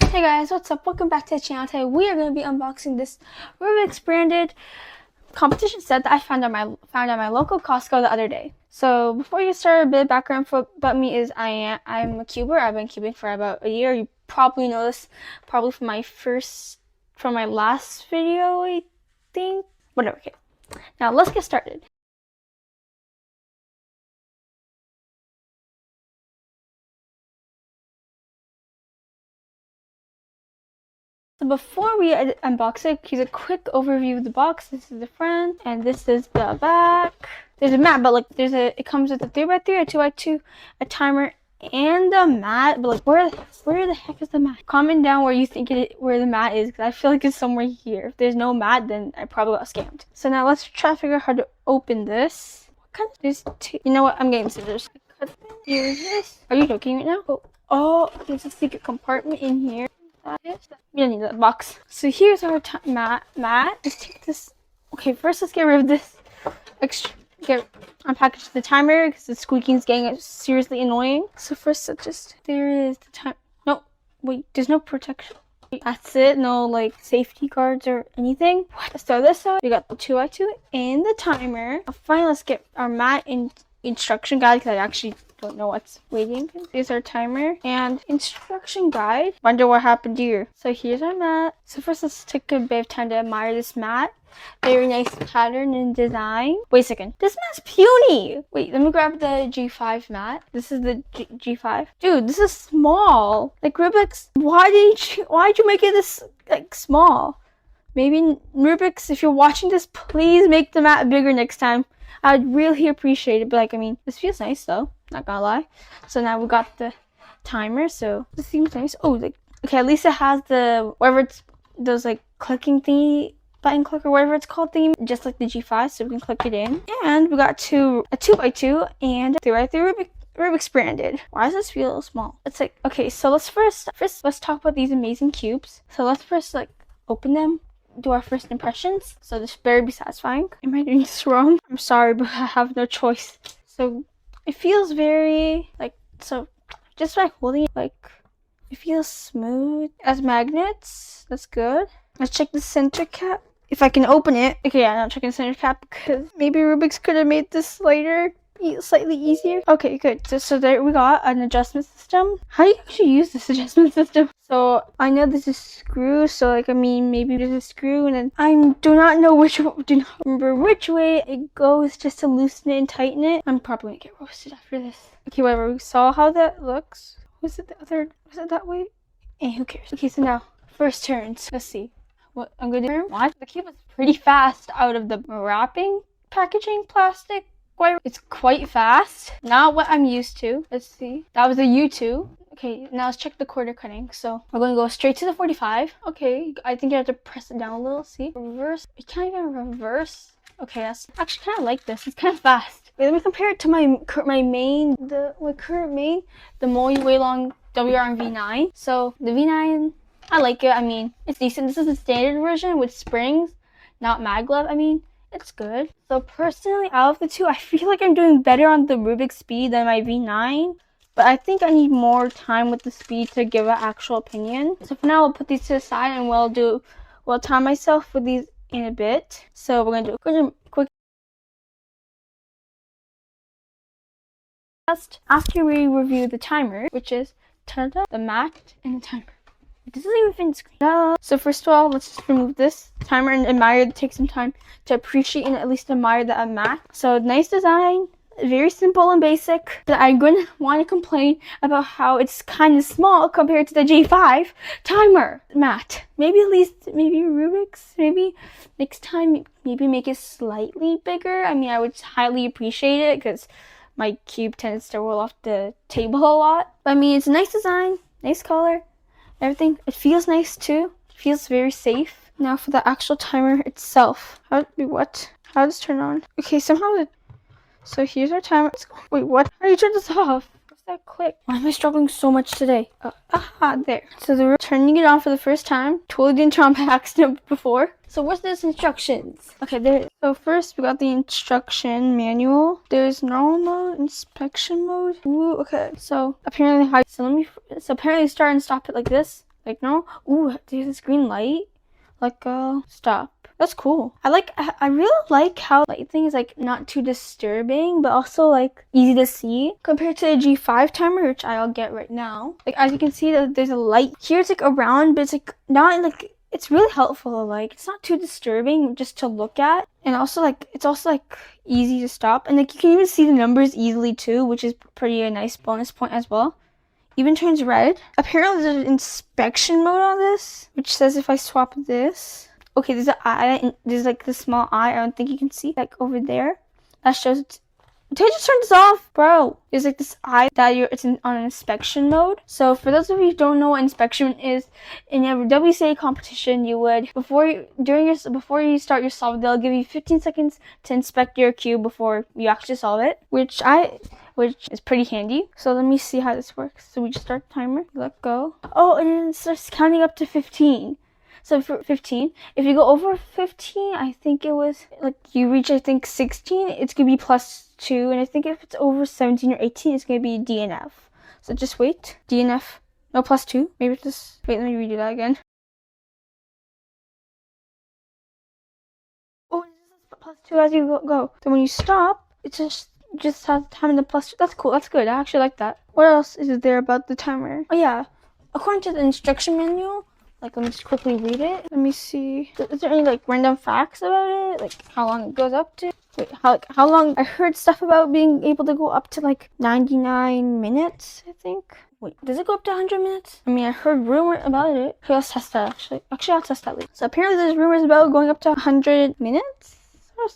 Hey guys, what's up? Welcome back to the channel. Today we are going to be unboxing this Rubik's branded competition set that I found at my local Costco the other day. So before you start, a bit of background about me is I'm a cuber. I've been cubing for about a year. You probably know this probably from my last video, I think. Whatever. Okay. Now let's get started. So before we unbox it, here's a quick overview of the box. This is the front, and this is the back. There's a mat, but like it comes with a 3x3, a 2x2, a timer, and a mat. But like where the heck is the mat? Comment down where you think where the mat is, because I feel like it's somewhere here. If there's no mat, then I probably got scammed. So now let's try to figure out how to open this. What kind of you know what? I'm getting scissors. Here's this. Are you joking right now? Oh, there's a secret compartment in here. We don't need that box. So here's our mat. Let's take this. Okay, first let's get rid of this. Unpackage the timer because the squeaking is getting seriously annoying. So first, there is the time. No, wait, there's no protection. That's it. No like safety guards or anything. Let's throw this out. We got the 2x2 and the timer. Finally, let's get our mat and instruction guide because I actually don't know what's waiting. Here's our timer and instruction guide. Wonder what happened here. So here's our mat. So first let's take a bit of time to admire this mat. Very nice pattern and design. Wait a second. This mat's puny. Wait, let me grab the G5 mat. This is the G5. Dude, this is small. Like Rubik's, why'd you make it this like small? Maybe Rubik's, if you're watching this, please make the mat bigger next time. I'd really appreciate it. But like, I mean, this feels nice though. Not gonna lie. So now we got the timer. So this seems nice. Oh, like okay. At least it has the whatever it's those like clicking thingy, button click or whatever it's called theme, just like the G5. So we can click it in. And we got a 2x2 and a 3x3 Rubik's branded. Why does this feel small? It's like okay. So let's first let's talk about these amazing cubes. So let's first like open them. Do our first impressions. So this better be satisfying. Am I doing this wrong? I'm sorry, but I have no choice. So it feels very like so just by holding it, like it feels smooth as magnets. That's good. Let's check the center cap if I can open it. Okay, I'm not checking the center cap because maybe Rubik's could have made this slightly easier. Okay, good. So there we got an adjustment system. How do you actually use this adjustment system? So I know this is screw, so like I mean maybe there's a screw and then I do not remember which way it goes just to loosen it and tighten it. I'm probably gonna get roasted after this. Okay, whatever. We saw how that looks. Was it that way? Eh, who cares? Okay, so now first turns. Let's see what I'm gonna do. Watch, the cube is pretty fast out of the wrapping packaging plastic. It's quite fast. Not what I'm used to. Let's see. That was a U2. Okay, now let's check the quarter cutting. So we're going to go straight to the 45. Okay, I think you have to press it down a little. See? Reverse. You can't even reverse. Okay, that's actually kind of like this. It's kind of fast. Wait, let me compare it to my current main, the Moe Waylong WR V9. So the V9, I like it. I mean, it's decent. This is the standard version with springs, not maglev. I mean, it's good. So personally, out of the two, I feel like I'm doing better on the Rubik's speed than my V9. But I think I need more time with the speed to give an actual opinion. So for now, I'll put these to the side and we'll time myself with these in a bit. So we're gonna do a quick test after we review the timer, which is the mat and the timer. This isn't even screen. So first of all, let's just remove this timer and admire. Take some time to appreciate and at least admire the mat. So nice design, very simple and basic. But I'm going to want to complain about how it's kind of small compared to the J5 timer mat. Maybe Rubik's. Maybe next time, maybe make it slightly bigger. I mean, I would highly appreciate it because my cube tends to roll off the table a lot. But I mean, it's a nice design, nice color. Everything, it feels nice too. It feels very safe. Now for the actual timer itself. How does it turn on? Okay, so here's our timer. Wait, what? How do you turn this off? What's that click? Why am I struggling so much today? There. So we're turning it on for the first time. Totally didn't turn on by accident before. So what's this instructions? Okay, there. So first we got the instruction manual. There's normal mode, inspection mode. Ooh, okay. So apparently start and stop it like this. Like, no. Ooh, there's this green light. Like, stop. That's cool. I really like how lighting is like not too disturbing, but also like easy to see compared to the G5 timer, which I'll get right now. Like, as you can see, there's a light here. It's like around, but it's like not like, it's really helpful. Like, it's not too disturbing just to look at, and also like it's also like easy to stop, and like you can even see the numbers easily too, which is pretty a nice bonus point as well. Even turns red. Apparently there's an inspection mode on this, which says if I swap this. Okay, there's an eye, there's like this small eye, I don't think you can see, like over there. That shows it's, did I just turn this off? Bro, there's like this eye that it's on an inspection mode. So for those of you who don't know what inspection is, in a WCA competition, you would, before you start your solve, they'll give you 15 seconds to inspect your cube before you actually solve it, which is pretty handy. So let me see how this works. So we just start the timer, let go. Oh, and then it starts counting up to 15. So for 15, if you go over 15, I think it was like you reach, I think 16, it's gonna be +2, and I think if it's over 17 or 18, it's gonna be DNF. So just wait. DNF, no, +2. Maybe it's just, wait, let me redo that again. Oh, this is +2 as you go. Then when you stop, it just has time in the +2. That's cool. That's good. I actually like that. What else is there about the timer? Oh yeah, according to the instruction manual, like, let me just quickly read it. Let me see. Is there any like random facts about it? Like how long it goes up to? Wait, how long? I heard stuff about being able to go up to like 99 minutes, I think. Wait, does it go up to 100 minutes? I mean, I heard rumor about it. Okay, let's test that actually. Actually, I'll test that later. So apparently there's rumors about going up to 100 minutes?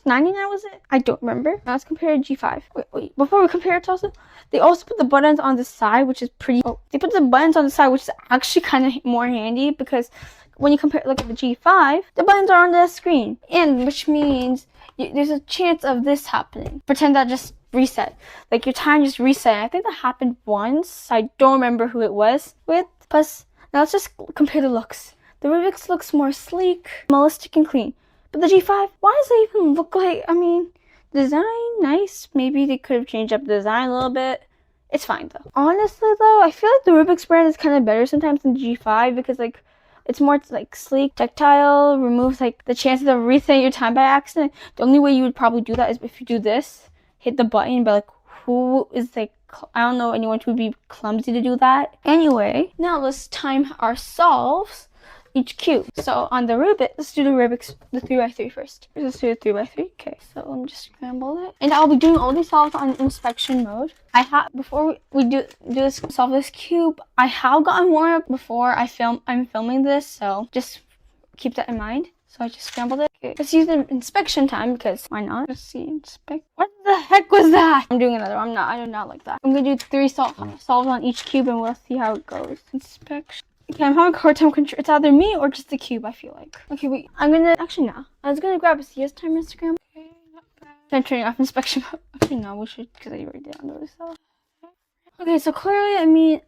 99 was it? I don't remember. Now let's compare to G5. Wait. Before we compare it to they also put the buttons on the side, which is pretty. Oh, they put the buttons on the side, which is actually kind of more handy because when you look at the G5, the buttons are on the screen, and which means there's a chance of this happening. Pretend that just reset, like your time just reset. I think that happened once. I don't remember who it was with. Plus, now let's just compare the looks. The Rubik's looks more sleek, minimalistic, and clean. But the G5, why does it even look like, I mean, design, nice. Maybe they could have changed up the design a little bit. It's fine though. Honestly though, I feel like the Rubik's brand is kind of better sometimes than G5 because like, it's more like sleek, tactile, removes like the chances of resetting your time by accident. The only way you would probably do that is if you do this, hit the button, but like, who is like, I don't know anyone who would be clumsy to do that. Anyway, now let's time our solves. Each cube. So on the Rubik, let's do the Rubik's, the 3x3 first. Let's do the 3x3. Okay, so let me just scramble it. And I'll be doing all these solves on inspection mode. Before we do solve this cube, I have gotten warm up before I'm filming this, so just keep that in mind. So I just scrambled it. Okay, let's use the inspection time because why not? Let's see, inspect. What the heck was that? I'm doing another. I do not like that. I'm gonna do 3 solves on each cube and we'll see how it goes. Inspection. Okay, I'm having a hard time control. It's either me or just the cube, I feel like. Okay, wait. Actually, no. I was gonna grab a CS time Instagram. Okay, not bad. Then turning off inspection mode. Actually, no, we should, because I already did on the other side. Okay, so clearly, I mean,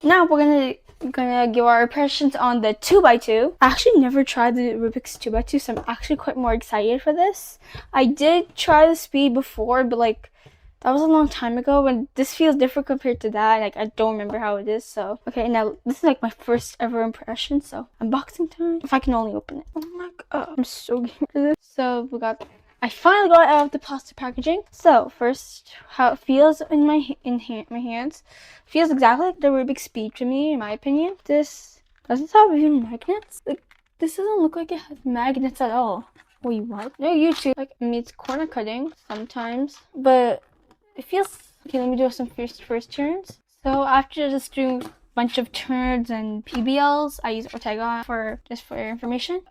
now we're gonna give our impressions on the 2x2. I actually never tried the Rubik's 2x2, so I'm actually quite more excited for this. I did try the speed before, but like that was a long time ago, and this feels different compared to that. Like I don't remember how it is. So okay, now this is like my first ever impression. So unboxing time. If I can only open it. Oh my god, I'm so game for this. So I finally got it out of the plastic packaging. So first, how it feels in my hands. Feels exactly like the Rubik's Speed to me, in my opinion. This doesn't have even magnets. Like this doesn't look like it has magnets at all. Wait, what? No, YouTube. Like I mean, it's corner cutting sometimes, but it feels okay. Let me do some first turns. So after just doing a bunch of turns and PBLs, I use Ortega for information.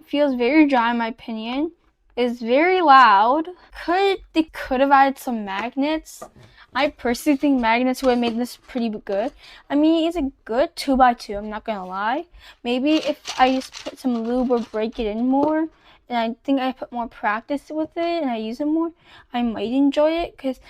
Feels very dry in my opinion. Is very loud. They could have added some magnets. I personally think magnets would have made this pretty good. I mean, it's a good 2x2, I'm not gonna lie. Maybe if I just put some lube or break it in more, and I think I put more practice with it and I use it more, I might enjoy it. Because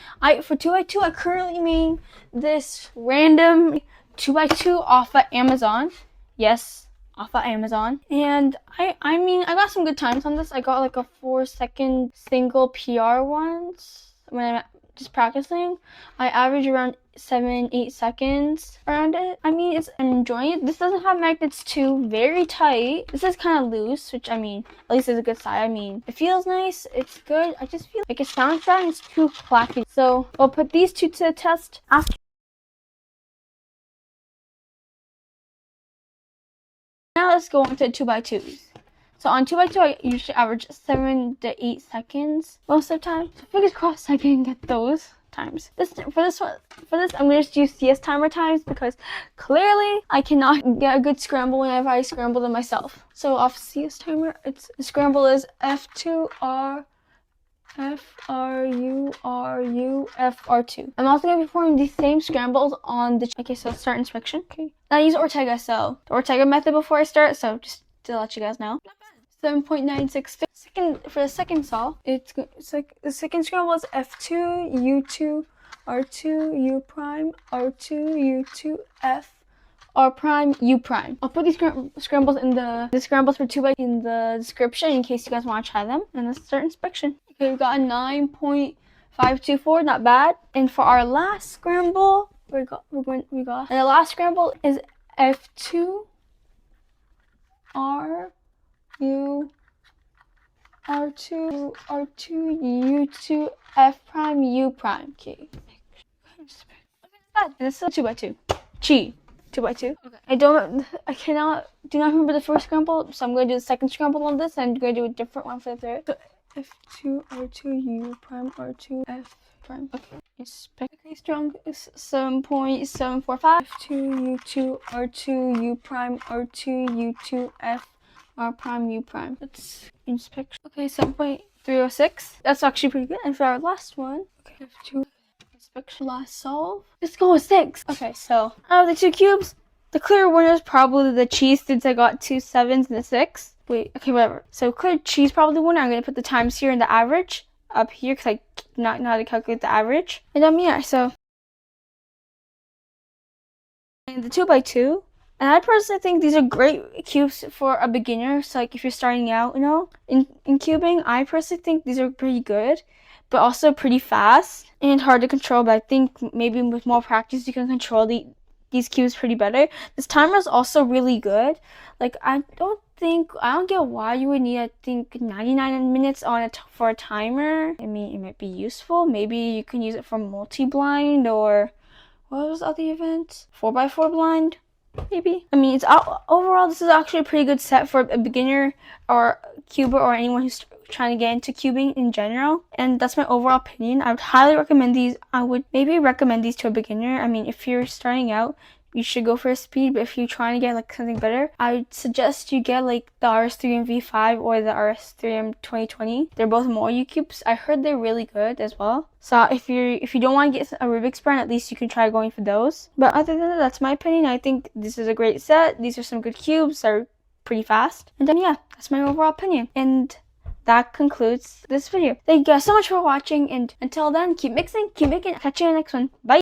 for 2x2, I currently made this random 2x2 off of Amazon. Yes, off of Amazon. And I mean, I got some good times on this. I got like a 4-second single PR once when I'm just practicing. I average around 7-8 seconds around it. I mean, I'm enjoying it. This doesn't have magnets too, very tight. This is kind of loose, which I mean, at least is a good side. I mean, it feels nice, it's good. I just feel like it sounds bad and it's too clacky. So I'll put these two to the test after. Now let's go on to 2x2s. So on 2x2, I usually average 7 to 8 seconds most of the time. So fingers crossed I can get those times. For this, I'm gonna just use CS timer times because clearly I cannot get a good scramble whenever I scramble them myself. So off CS timer, the scramble is F2R. FRU FR2. I'm also going to be performing these same scrambles on the. Okay, so start inspection. Okay. Now I use Ortega, so the Ortega method before I start, so just to let you guys know. 7.96. For the second saw, it's like the second scramble is F2, U2, R2, U prime, R2, U2, F. R prime, U prime. I'll put these scrambles in the scrambles for 2x in the description in case you guys want to try them. And let's start inspection. Okay, we got a 9.524, not bad. And for our last scramble, and the last scramble is F2, R, U, R2, R2, U2, F prime, U prime. Okay. This is a 2x2. Chi. 2x2. Okay. do not remember the first scramble, so I'm going to do the second scramble on this, and I'm going to do a different one for the third. So F2, R2, U prime, R2, F prime. Okay. Okay, strong is 7.745. F2, U2, R2, U prime, R2, U2, F, R prime, U prime. Let's inspection. Okay, 7.306. That's actually pretty good. And for our last one, okay, F2. Inspection last solve. Let's go with 6. Okay, so out of the 2 cubes, the clear winner is probably the cheese since I got 2 7s and a 6. Wait, okay, whatever. So clear cheese probably the winner. I'm gonna put the times here in the average up here because I not know how to calculate the average. And yeah, so and the 2x2. And I personally think these are great cubes for a beginner. So like if you're starting out, you know, in cubing, I personally think these are pretty good, but also pretty fast and hard to control. But I think maybe with more practice, you can control these cubes pretty better. This timer is also really good. Like I don't get why you would need, I think, 99 minutes on it for a timer. I mean, it might be useful. Maybe you can use it for multi-blind or what was the other event? 4x4 blind. Maybe. I mean, overall, this is actually a pretty good set for a beginner or cuber or anyone who's trying to get into cubing in general. And that's my overall opinion. I would highly recommend these. I would maybe recommend these to a beginner. I mean, if you're starting out, you should go for a speed, but if you're trying to get like something better, I would suggest you get like the RS3M V5 or the RS3M 2020. They're both Moyu cubes. I heard they're really good as well. So if you don't want to get a Rubik's brand, at least you can try going for those. But other than that, that's my opinion. I think this is a great set. These are some good cubes. They're pretty fast. And then yeah, that's my overall opinion. And that concludes this video. Thank you guys so much for watching, and until then, keep mixing, keep making. Catch you in the next one. Bye.